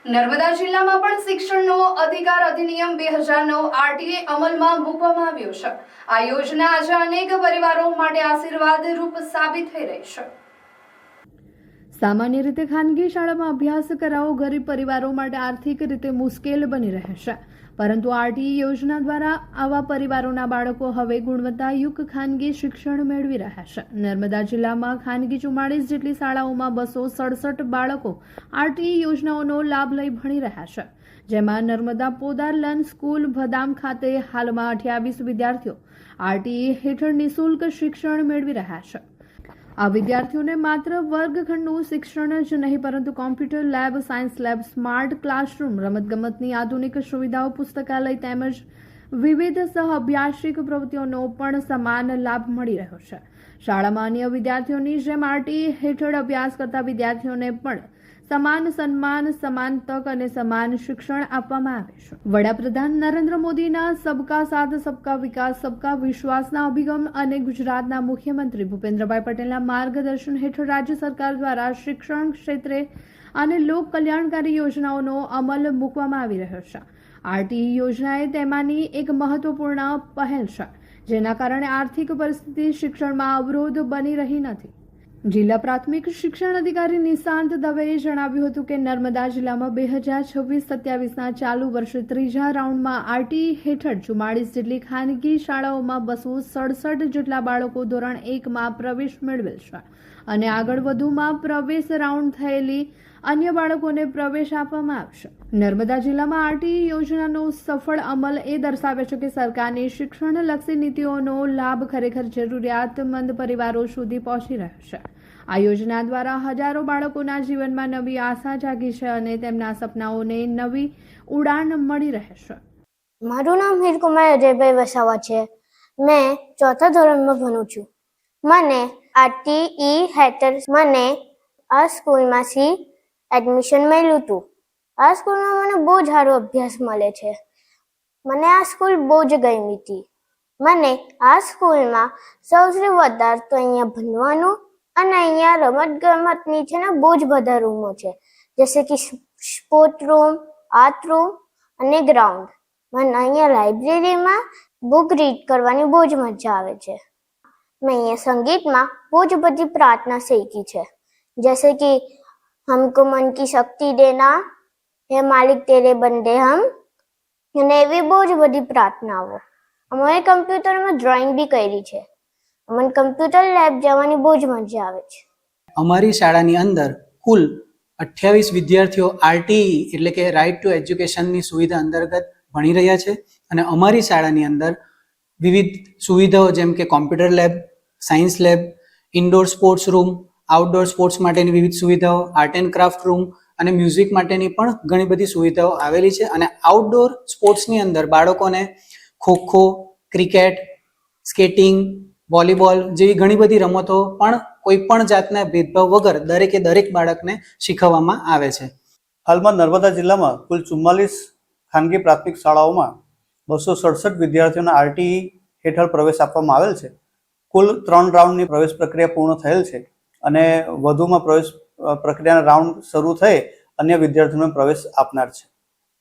નર્મદા જિલ્લામાં પણ શિક્ષણનો અધિકાર અધિનિયમ 2009 આરટીએ અમલમાં મૂકવામાં આવ્યો છે। આ યોજના આજે અનેક પરિવારો માટે આશીર્વાદરૂપ સાબિત થઈ રહી છે। સામાન્ય રીતે ખાનગી શાળામાં અભ્યાસ કરાવવો ગરીબ પરિવારો માટે આર્થિક રીતે મુશ્કેલ બની રહે છે, પરંતુ આરટીઈ યોજના દ્વારા આવા પરિવારોના બાળકો હવે ગુણવત્તાયુક્ત ખાનગી શિક્ષણ મેળવી રહ્યા છે। નર્મદા જિલ્લામાં ખાનગી 44 જેટલી શાળાઓમાં 267 બાળકો આરટીઈ યોજનાઓનો લાભ લઈ ભણી રહ્યા છે, જેમાં નર્મદા પોદાર લર્ન સ્કૂલ ભદામ ખાતે હાલમાં 28 વિદ્યાર્થીઓ આરટીઈ હેઠળ નિઃશુલ્ક શિક્ષણ મેળવી રહ્યા છે। આ વિદ્યાર્થીઓને માત્ર વર્ગખંડનું શિક્ષણ જ નહીં, પરંતુ computer lab, science lab, smart classroom, રમતગમતની આધુનિક સુવિધાઓ, પુસ્તકાલય તેમજ વિવિધ સહ-અભ્યાસિક પ્રવૃત્તિઓનો પણ સમાન લાભ મળી રહ્યો છે। શાળામાં અન્ય વિદ્યાર્થીઓની જેમ આરટીઈ હેઠળ અભ્યાસ કરતા વિદ્યાર્થીઓને પણ સમાન સન્માન, સમાન તક અને સમાન શિક્ષણ આપવામાં આવે છે। વડાપ્રધાન નરેન્દ્ર મોદીના સબકા સાથ સબકા વિકાસ સબકા વિશ્વાસના અભિગમ અને ગુજરાતના મુખ્યમંત્રી ભૂપેન્દ્રભાઈ પટેલના માર્ગદર્શન હેઠળ રાજ્ય સરકાર દ્વારા શિક્ષણ ક્ષેત્રે અને લોક કલ્યાણકારી યોજનાઓનો અમલ મૂકવામાં આવી રહ્યો છે। આરટીઈ યોજના તેમાંની એક મહત્વપૂર્ણ પહેલ છે, જેના કારણે આર્થિક પરિસ્થિતિ શિક્ષણમાં અવરોધ બની રહી નથી। જિલ્લા પ્રાથમિક શિક્ષણ અધિકારી નિશાંત દવેએ જણાવ્યું હતું કે નર્મદા જિલ્લામાં 2026-27ના ચાલુ વર્ષે ત્રીજા રાઉન્ડમાં આરટીઈ હેઠળ 44 જેટલી ખાનગી શાળાઓમાં 267 જેટલા બાળકો ધોરણ 1માં પ્રવેશ મેળવેલ છે અને આગળ વધુમાં પ્રવેશ રાઉન્ડ થયેલી અન્ય બાળકોને પ્રવેશ આપવામાં આવશે। નર્મદા જિલ્લામાં આરટીઈ યોજનાનો સફળ અમલ એ દર્શાવે છે કે સરકારની શિક્ષણલક્ષી નીતિઓનો લાભ ખરેખર જરૂરિયાતમંદ પરિવારો સુધી પહોંચી રહ્યો છે। આ યોજના દ્વારા હજારો બાળકોના જીવનમાં નવી આશા જાગી છે અને તેમના સપનાઓને નવી ઉડાન મળી રહે છે। મારું નામ હીરકુમાર અજયભાઈ વસાવા છે। મેં 4થા ધોરણમાં ભણું છું। મને આરટીઈ હેઠળ મને આ સ્કૂલમાંથી એડમિશન મળ્યું હતું। આ સ્કૂલમાં મને બહુ જ સારો અભ્યાસ મળે છે। મને આ સ્કૂલ બહુ જ ગમી હતી। મને આ સ્કૂલમાં સૌથી વધારે તો અહીંયા ભણવાનું અને અહીંયા રમત ગમતની છે ને બહુ જ બધા રૂમો છે, જૈસે કે સ્પોર્ટ રૂમ, આર્ટ રૂમ અને ગ્રાઉન્ડ। મને અહીંયા લાઇબ્રેરીમાં બુક રીડ કરવાની બહુ જ મજા આવે છે। મેં અહીંયા સંગીતમાં બહુ જ બધી પ્રાર્થના શીખી છે, જૈસે કે हमको मन की शक्ति देना, हे मालिक तेरे बंदे हम, અને એવી બહુ જ બધી પ્રાર્થનાઓ। અમારે કમ્પ્યુટરમાં ડ્રોઈંગ બી કરી છે। અમને કમ્પ્યુટર લેબ જવાની બહુ જ મજા આવે છે। અમારી શાળાની અંદર કુલ 28 વિદ્યાર્થીઓ આરટીઈ એટલે કે રાઇટ ટુ એજ્યુકેશનની સુવિધા અંતર્ગત ભણી રહ્યા છે અને અમારી શાળાની અંદર વિવિધ સુવિધાઓ જેમ કે computer lab, science lab, indoor sports room, outdoor sports માટેની વિવિધ સુવિધાઓ, આર્ટ એન્ડ ક્રાફ્ટ રૂમ અને મ્યુઝિક માટેની પણ ઘણી બધી સુવિધાઓ આવેલી છે। અને આઉટડોર સ્પોર્ટ્સની અંદર બાળકોને ખોખો, ક્રિકેટ, સ્કેટિંગ, વોલીબોલ જેવી ઘણી બધી રમતો પણ કોઈ પણ જાતના ભેદભાવ વગર દરેક બાળકને શીખવવામાં આવે છે। હાલમાં નર્મદા જિલ્લામાં કુલ 44 ખાનગી પ્રાથમિક શાળાઓમાં 267 વિદ્યાર્થીઓને આરટીઈ હેઠળ પ્રવેશ આપવામાં આવેલ છે। કુલ 3 રાઉન્ડની પ્રવેશ પ્રક્રિયા પૂર્ણ થયેલ છે અને વધુમાં પ્રવેશ પ્રક્રિયાના રાઉન્ડ શરૂ થઈ અન્ય વિદ્યાર્થીઓને પ્રવેશ આપનાર છે।